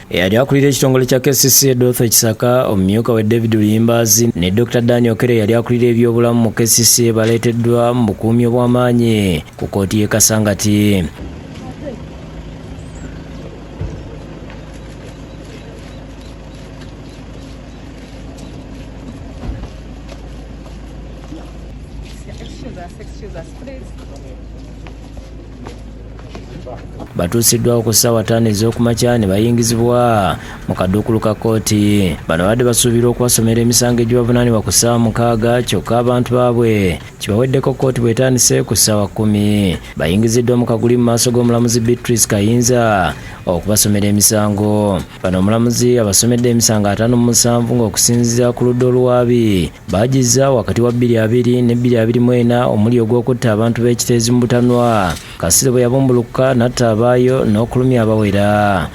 Eyali akulira ekitongole kya KCCA Dorothy Kisaka, omumyuka we David Luyimbazi ne Dr. Daniel Kere yali akulira ebyobulamu mu KCCA baleeteddwa mu bukuumi obw'amaanyi ku kkooti y'e Kasangati. Batuusiddwawo ku ssaawa 5 ez'okumakya ne bayingizibwa mu kaduukulu ka kkooti. Bano badde basuubira okubasomera emisango egibavunaanibwa ku ssaawa 6 kyokka abantu baabwe kibaweddeko kkooti bw'etandise ku ssaawa 10. Bayingiziddwa mu kaguli mu maaso g'omulamuzi Beatrice Kayinza okubasomera emisango. Bano omulamuzi abasomedde emisango 57 ng'okusinziira ku ludda oluwaabi baagizza wakati wa 2020 ne 2024 omuli ogw'okutta abantu b'ekiteezi mu butanwa. Kasirye bwe yabumbulukuka n'atta abaayo n'okulumya abawera.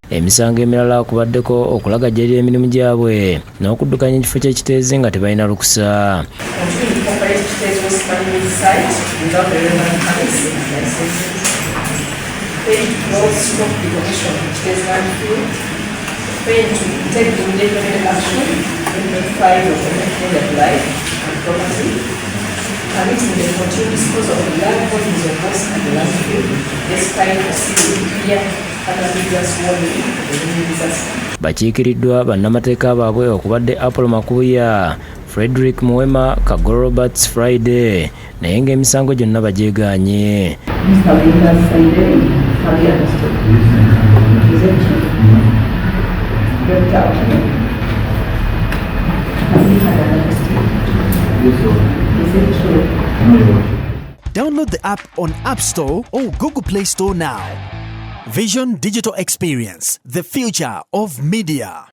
Emisango emirala kubaddeko okulagajjalira emirimu gyabwe n'okuddukanya ekifo ky'ekiteezi nga tebalina lukusa. Bakiikiriddwa bannamateeka baabwe okubadde Apollo Makuya, Frederick Muwema, Kagolo Roberts Friday naye ng'emisango gyonna bagyegaanye. Download the app on App Store or Google Play Store now. Vision Digital Experience, the future of media.